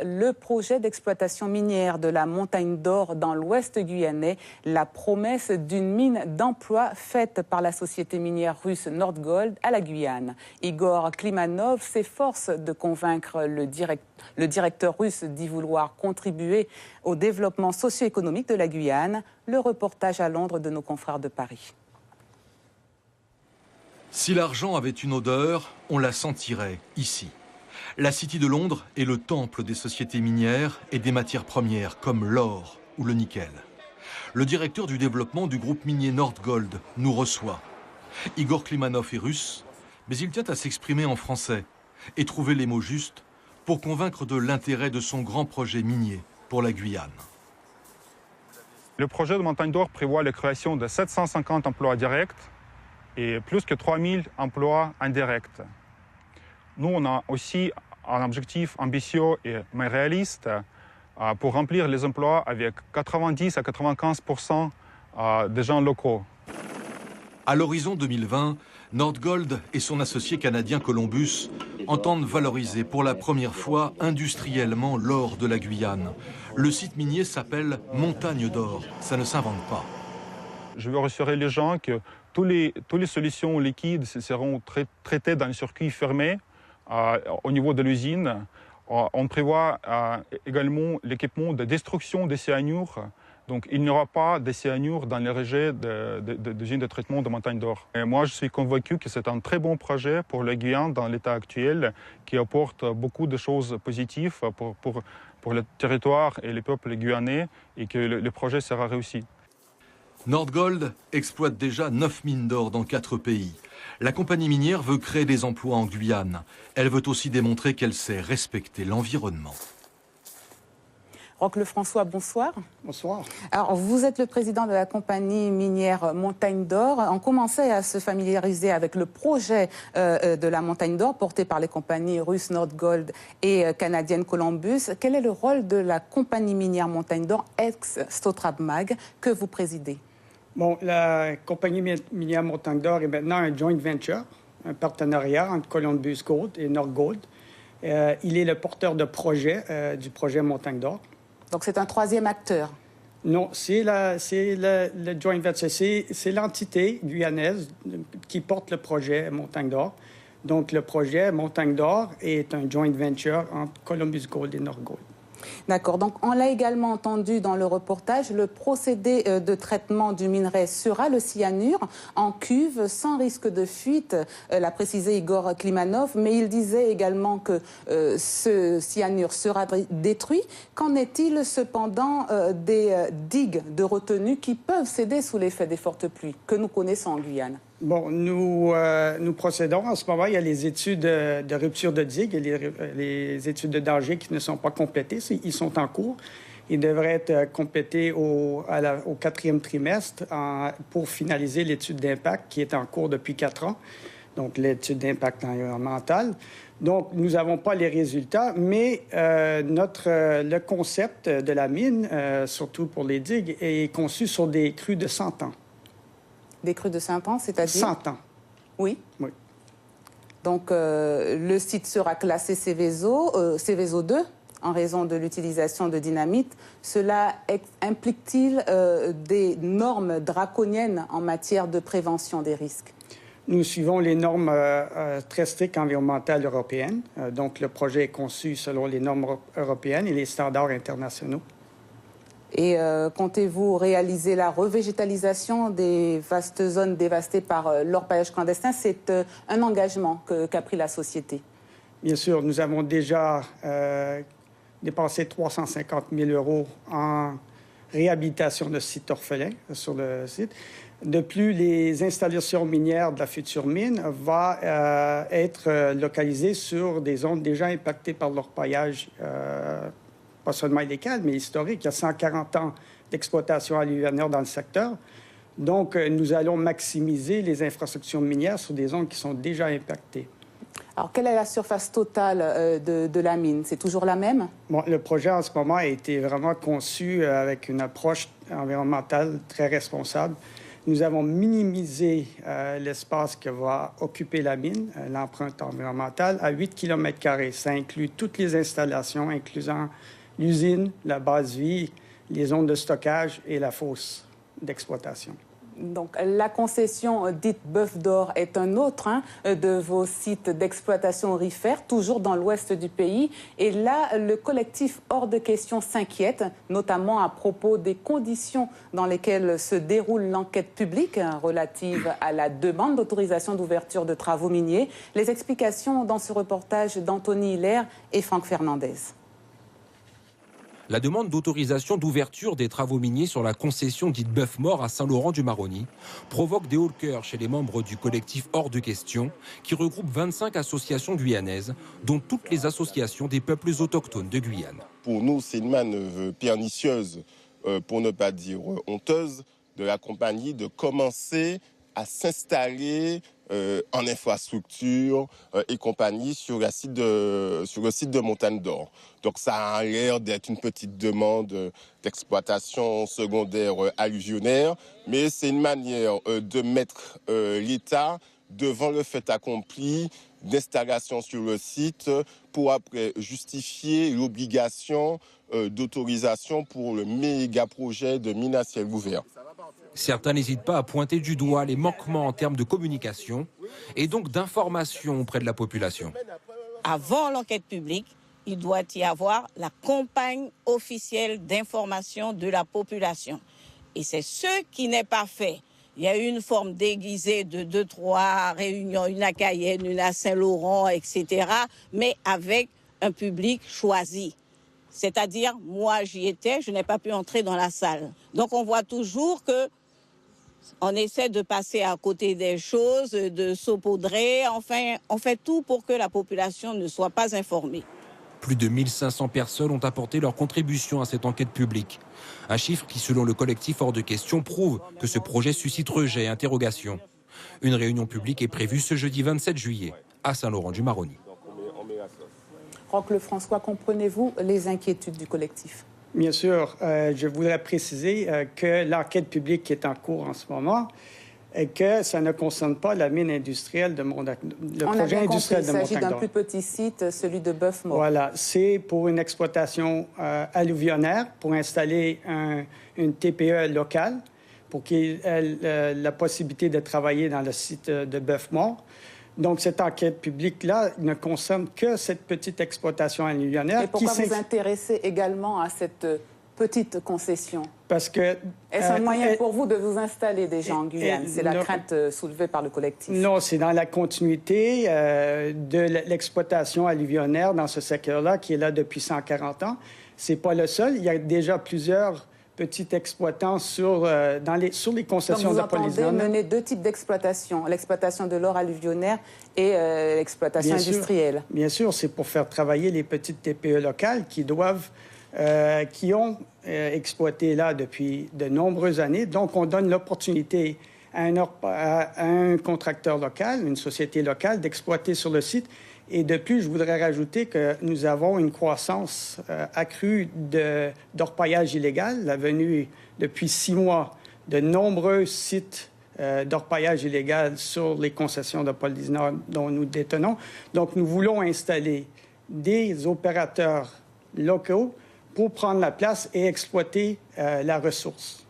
le projet d'exploitation minière de la Montagne d'Or dans l'ouest guyanais, la promesse d'une mine d'emploi faite par la société minière russe Nordgold à la Guyane. Igor Klimanov s'efforce de convaincre le directeur russe d'y vouloir contribuer au développement socio-économique de la Guyane. Le reportage à Londres de nos confrères de Paris. Si l'argent avait une odeur, on la sentirait ici. La City de Londres est le temple des sociétés minières et des matières premières comme l'or ou le nickel. Le directeur du développement du groupe minier Nordgold nous reçoit. Igor Klimanov est russe, mais il tient à s'exprimer en français et trouver les mots justes pour convaincre de l'intérêt de son grand projet minier pour la Guyane. Le projet de Montagne d'Or prévoit la création de 750 emplois directs et plus que 3000 emplois indirects. Nous, on a aussi un objectif ambitieux mais réaliste pour remplir les emplois avec 90 à 95% des gens locaux. À l'horizon 2020, Nordgold et son associé canadien Columbus entendent valoriser pour la première fois industriellement l'or de la Guyane. Le site minier s'appelle Montagne d'Or, ça ne s'invente pas. Je veux rassurer les gens que toutes les solutions liquides seront traitées dans le circuit fermé au niveau de l'usine. On prévoit également l'équipement de destruction des cyanures. Donc il n'y aura pas de cyanure dans les rejets de l'usine de traitement de Montagne d'Or. Et moi, je suis convaincu que c'est un très bon projet pour la Guyane dans l'état actuel, qui apporte beaucoup de choses positives pour le territoire et les peuples guyanais, et que le projet sera réussi. Nordgold exploite déjà 9 mines d'or dans 4 pays. La compagnie minière veut créer des emplois en Guyane. Elle veut aussi démontrer qu'elle sait respecter l'environnement. Roch Lefrançois, bonsoir. Bonsoir. Alors, vous êtes le président de la compagnie minière Montagne d'Or. On commençait à se familiariser avec le projet de la Montagne d'Or porté par les compagnies russes Nordgold et canadiennes Columbus. Quel est le rôle de la compagnie minière Montagne d'Or, ex-Stotrab-Mag, que vous présidez? Bon, la compagnie minière Montagne d'Or est maintenant un joint venture, un partenariat entre Columbus Gold et Nordgold. Il est le porteur de projet du projet Montagne d'Or. Donc c'est un troisième acteur? Non, c'est le joint venture, c'est l'entité guyanaise qui porte le projet Montagne d'Or. Donc le projet Montagne d'Or est un joint venture entre Columbus Gold et Nordgold. D'accord. Donc, on l'a également entendu dans le reportage, le procédé de traitement du minerai sera le cyanure en cuve sans risque de fuite, l'a précisé Igor Klimanov, mais il disait également que ce cyanure sera détruit. Qu'en est-il cependant des digues de retenue qui peuvent céder sous l'effet des fortes pluies que nous connaissons en Guyane? Bon, nous procédons. En ce moment, il y a les études de rupture de digues et les études de danger qui ne sont pas complétées. Ils sont en cours. Ils devraient être complétés au 4e trimestre pour finaliser l'étude d'impact qui est en cours depuis 4 ans, donc l'étude d'impact environnemental. Donc, nous n'avons pas les résultats, mais le concept de la mine, surtout pour les digues, est conçu sur des crues de 100 ans. Des crues de 100 ans, c'est-à-dire? 100 ans. Oui. Oui. Donc, le site sera classé Céveso 2 en raison de l'utilisation de dynamite. Cela implique-t-il des normes draconiennes en matière de prévention des risques? Nous suivons les normes très strictes environnementales européennes. Donc, le projet est conçu selon les normes européennes et les standards internationaux. Et comptez-vous réaliser la revégétalisation des vastes zones dévastées par l'orpaillage clandestin? C'est un engagement qu'a pris la société. Bien sûr, nous avons déjà dépensé 350 000 € en réhabilitation de sites orphelins sur le site. De plus, les installations minières de la future mine vont être localisées sur des zones déjà impactées par l'orpaillage pas seulement illégal, mais historique. Il y a 140 ans d'exploitation alluviale dans le secteur. Donc, nous allons maximiser les infrastructures minières sur des zones qui sont déjà impactées. Alors, quelle est la surface totale de la mine? C'est toujours la même? Bon, le projet, en ce moment, a été vraiment conçu avec une approche environnementale très responsable. Nous avons minimisé l'espace que va occuper la mine, l'empreinte environnementale, à 8 km². Ça inclut toutes les installations, incluant l'usine, la base vie, les zones de stockage et la fosse d'exploitation. Donc, la concession dite Bœuf d'Or est un autre de vos sites d'exploitation aurifère, toujours dans l'ouest du pays. Et là, le collectif Hors de Question s'inquiète, notamment à propos des conditions dans lesquelles se déroule l'enquête publique relative à la demande d'autorisation d'ouverture de travaux miniers. Les explications dans ce reportage d'Anthony Hilaire et Franck Fernandez. La demande d'autorisation d'ouverture des travaux miniers sur la concession dite Bœuf-Mort à Saint-Laurent-du-Maroni provoque des hauts le cœur chez les membres du collectif Hors de Question, qui regroupe 25 associations guyanaises, dont toutes les associations des peuples autochtones de Guyane. Pour nous, c'est une manœuvre pernicieuse, pour ne pas dire honteuse, de la compagnie de commencer à s'installer en infrastructure et compagnie sur le site de Montagne d'Or. Donc ça a l'air d'être une petite demande d'exploitation secondaire alluvionnaire, mais c'est une manière de mettre l'État devant le fait accompli d'installation sur le site pour après justifier l'obligation d'autorisation pour le méga projet de mine à ciel ouvert. Certains n'hésitent pas à pointer du doigt les manquements en termes de communication et donc d'information auprès de la population. Avant l'enquête publique, il doit y avoir la campagne officielle d'information de la population. Et c'est ce qui n'est pas fait. Il y a eu une forme déguisée de 2-3 réunions, une à Cayenne, une à Saint-Laurent, etc., mais avec un public choisi. C'est-à-dire, moi j'y étais, je n'ai pas pu entrer dans la salle. Donc on voit toujours que on essaie de passer à côté des choses, de saupoudrer. Enfin, on fait tout pour que la population ne soit pas informée. Plus de 1500 personnes ont apporté leur contribution à cette enquête publique. Un chiffre qui, selon le collectif Hors de Question, prouve que ce projet suscite rejet et interrogation. Une réunion publique est prévue ce jeudi 27 juillet à Saint-Laurent-du-Maroni. Roch Lefrançois, comprenez-vous les inquiétudes du collectif? Bien sûr, je voudrais préciser que l'enquête publique qui est en cours en ce moment, et que ça ne concerne pas la mine industrielle de Montagne d'Or. Le projet industriel de Montagne d'Or. Il s'agit d'un plus petit site, celui de Bœuf-Mort. Voilà, c'est pour une exploitation alluvionnaire, pour installer une TPE locale, pour qu'il ait la possibilité de travailler dans le site de Bœuf-Mort. Donc, cette enquête publique-là ne concerne que cette petite exploitation alluvionnaire. Et pourquoi vous intéressez également à cette petite concession? Parce que... Est-ce un moyen pour vous de vous installer déjà en Guyane? C'est la crainte soulevée par le collectif. Non, c'est dans la continuité de l'exploitation alluvionnaire dans ce secteur-là, qui est là depuis 140 ans. C'est pas le seul. Il y a déjà plusieurs petits exploitants sur les concessions de Polynésie. Donc vous entendez mener deux types d'exploitation, l'exploitation de l'or alluvionnaire et l'exploitation industrielle. Bien sûr, c'est pour faire travailler les petites TPE locales qui ont exploité là depuis de nombreuses années. Donc, on donne l'opportunité à un contracteur local, une société locale, d'exploiter sur le site. Et de plus, je voudrais rajouter que nous avons une croissance accrue d'orpaillage illégal. La venue, depuis 6 mois, de nombreux sites d'orpaillage illégal sur les concessions de Polynésie Nord dont nous détenons. Donc, nous voulons installer des opérateurs locaux pour prendre la place et exploiter la ressource.